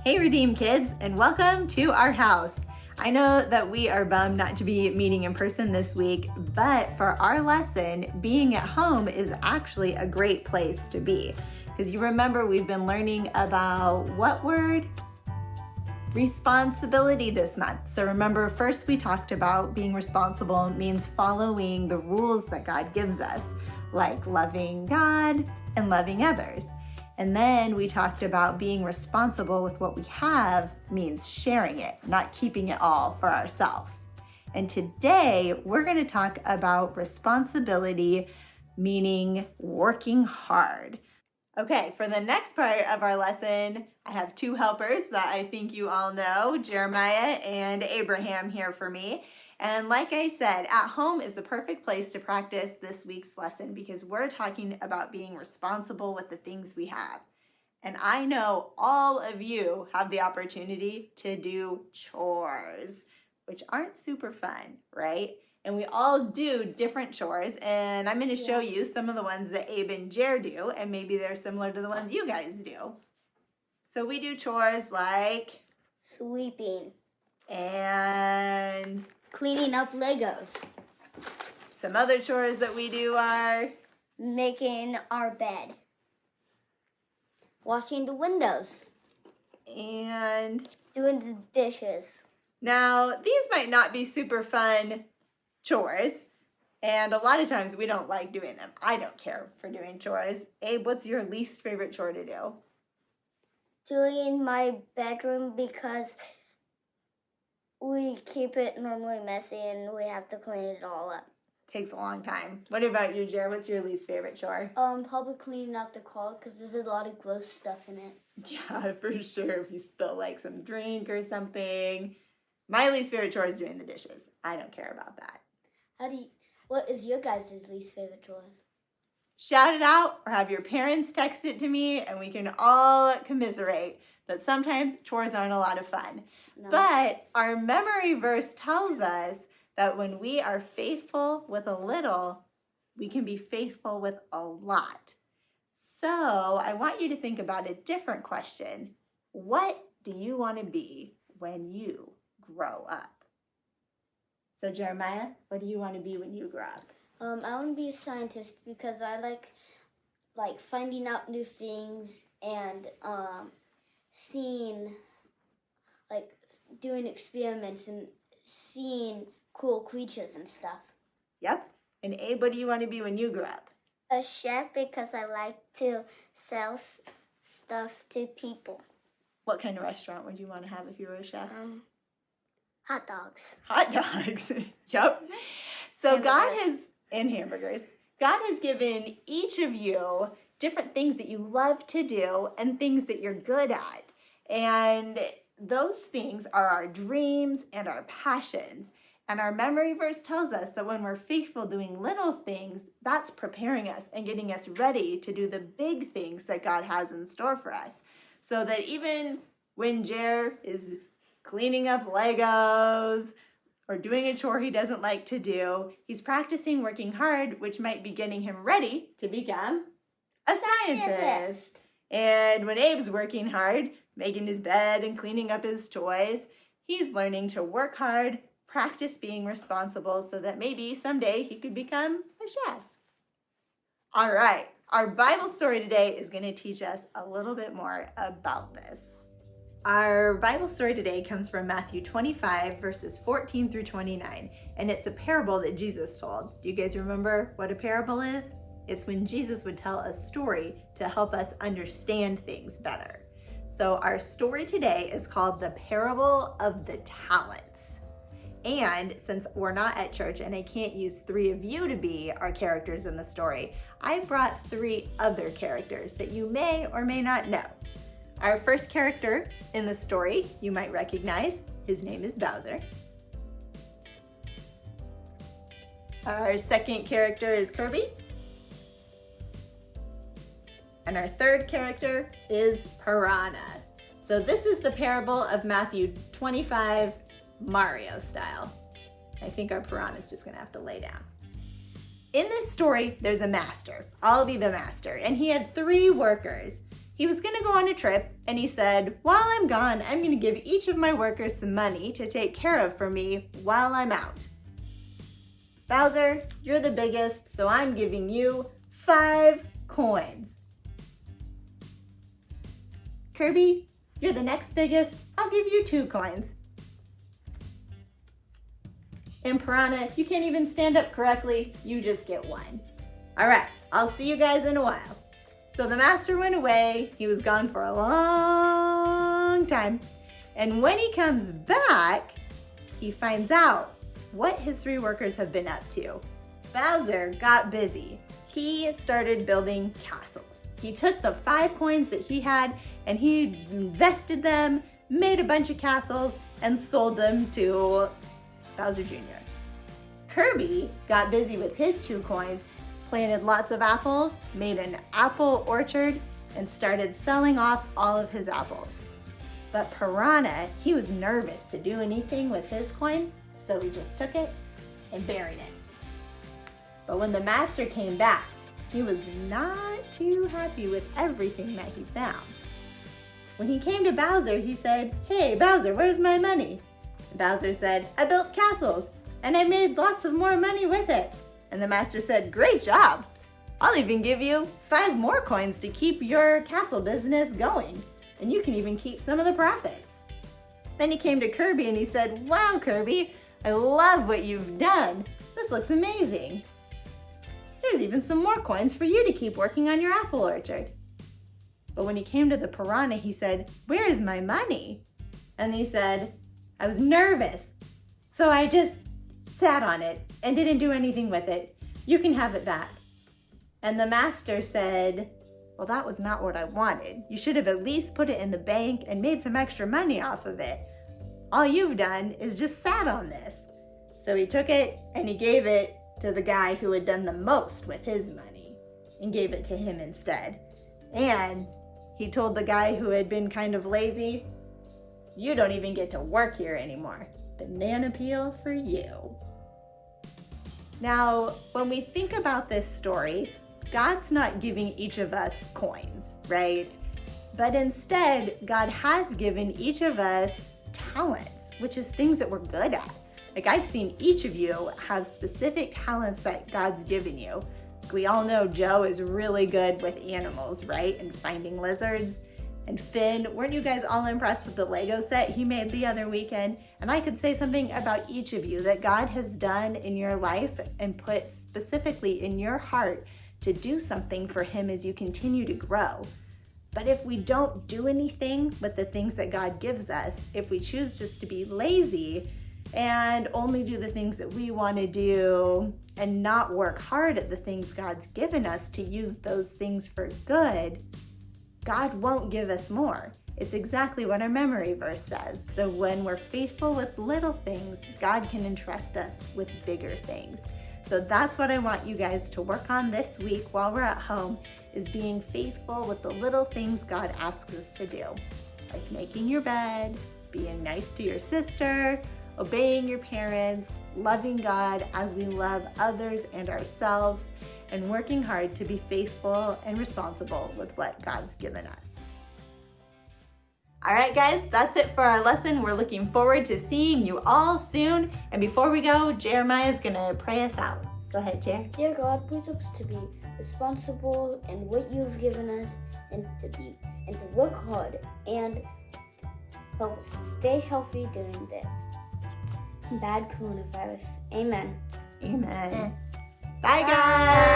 Hey Redeem Kids, and welcome to our house. I know that we are bummed not to be meeting in person this week, but for our lesson, being at home is actually a great place to be. Because you remember we've been learning about what word? Responsibility this month. So remember, first we talked about being responsible means following the rules that God gives us, like loving God and loving others. And then we talked about being responsible with what we have means sharing it, not keeping it all for ourselves. And today we're going to talk about responsibility, meaning working hard. Okay, for the next part of our lesson, I have two helpers that I think you all know, Jeremiah and Abraham here for me. And like I said, at home is the perfect place to practice this week's lesson because we're talking about being responsible with the things we have. And I know all of you have the opportunity to do chores, which aren't super fun, right? And we all do different chores, and I'm going to show you some of the ones that Abe and Jer do, and maybe they're similar to the ones you guys do. So we do chores like sweeping and cleaning up Legos. Some other chores that we do are making our bed, washing the windows, and doing the dishes. Now, these might not be super fun chores, and a lot of times we don't like doing them. I don't care for doing chores. Abe, what's your least favorite chore to do? Doing my bedroom because we keep it normally messy and we have to clean it all up. Takes a long time. What about you, Jer? What's your least favorite chore? Probably cleaning up the car because there's a lot of gross stuff in it. Yeah, for sure. If you spill like some drink or something. My least favorite chore is doing the dishes. I don't care about that. What is your guys' least favorite chore? Shout it out or have your parents text it to me and we can all commiserate that sometimes chores aren't a lot of fun. No. But our memory verse tells us that when we are faithful with a little, we can be faithful with a lot. So I want you to think about a different question. What do you want to be when you grow up? So Jeremiah, what do you want to be when you grow up? I want to be a scientist because I like finding out new things and seeing, like doing experiments and seeing cool creatures and stuff. Yep. And Abe, what do you want to be when you grow up? A chef because I like to sell stuff to people. What kind of restaurant would you want to have if you were a chef? Hot dogs. Hot dogs. Yep. So hamburgers. Hamburgers. God has given each of you different things that you love to do and things that you're good at. And those things are our dreams and our passions. And our memory verse tells us that when we're faithful doing little things, that's preparing us and getting us ready to do the big things that God has in store for us. So that even when Jer is cleaning up Legos or doing a chore he doesn't like to do, he's practicing working hard, which might be getting him ready to become a scientist. And when Abe's working hard, making his bed and cleaning up his toys, he's learning to work hard, practice being responsible so that maybe someday he could become a chef. All right, our Bible story today is going to teach us a little bit more about this. Our Bible story today comes from Matthew 25, verses 14 through 29, and it's a parable that Jesus told. Do you guys remember what a parable is? It's when Jesus would tell a story to help us understand things better. So our story today is called The Parable of the Talents. And since we're not at church and I can't use three of you to be our characters in the story, I brought three other characters that you may or may not know. Our first character in the story, you might recognize. His name is Bowser. Our second character is Kirby. And our third character is Piranha. So this is the parable of Matthew 25, Mario style. I think our Piranha's just gonna have to lay down. In this story, there's a master. I'll be the master. And he had 3 workers. he was going to go on a trip, and he said, while I'm gone, I'm going to give each of my workers some money to take care of for me while I'm out. Bowser, you're the biggest, so I'm giving you 5 coins. Kirby, you're the next biggest. I'll give you 2 coins. And Piranha, you can't even stand up correctly. You just get 1. All right, I'll see you guys in a while. So the master went away. He was gone for a long time. And when he comes back, he finds out what his 3 workers have been up to. Bowser got busy. He started building castles. He took the 5 coins that he had and he invested them, made a bunch of castles, and sold them to Bowser Jr. Kirby got busy with his 2 coins, planted lots of apples, made an apple orchard, and started selling off all of his apples. But Piranha, he was nervous to do anything with his coin, so he just took it and buried it. But when the master came back, he was not too happy with everything that he found. When he came to Bowser, he said, "Hey, Bowser, where's my money?" And Bowser said, "I built castles, and I made lots of more money with it." And the master said, "Great job. I'll even give you 5 more coins to keep your castle business going, and you can even keep some of the profits." Then he came to Kirby and he said, "Wow, Kirby, I love what you've done. This looks amazing. There's even some more coins for you to keep working on your apple orchard." But when he came to the Piranha, he said, "Where is my money?" And he said, "I was nervous, so I just sat on it and didn't do anything with it. You can have it back." And the master said, "Well, that was not what I wanted. You should have at least put it in the bank and made some extra money off of it. All you've done is just sat on this." So he took it and he gave it to the guy who had done the most with his money and gave it to him instead. And he told the guy who had been kind of lazy, "You don't even get to work here anymore. Banana peel for you." Now, when we think about this story, God's not giving each of us coins, right? But instead, God has given each of us talents, which is things that we're good at. Like, I've seen each of you have specific talents that God's given you. We all know Joe is really good with animals, right? And finding lizards. And Finn, weren't you guys all impressed with the Lego set he made the other weekend? And I could say something about each of you that God has done in your life and put specifically in your heart to do something for him as you continue to grow. But if we don't do anything with the things that God gives us, if we choose just to be lazy and only do the things that we want to do and not work hard at the things God's given us to use those things for good, God won't give us more. It's exactly what our memory verse says, that when we're faithful with little things, God can entrust us with bigger things. So that's what I want you guys to work on this week while we're at home, is being faithful with the little things God asks us to do. Like making your bed, being nice to your sister, obeying your parents, loving God as we love others and ourselves, and working hard to be faithful and responsible with what God's given us. All right, guys, that's it for our lesson. We're looking forward to seeing you all soon. And before we go, Jeremiah is gonna pray us out. Go ahead, Jer. Dear God, please help us to be responsible in what you've given us, and to work hard, and help us to stay healthy during this bad coronavirus. Amen. Amen. Bye, guys.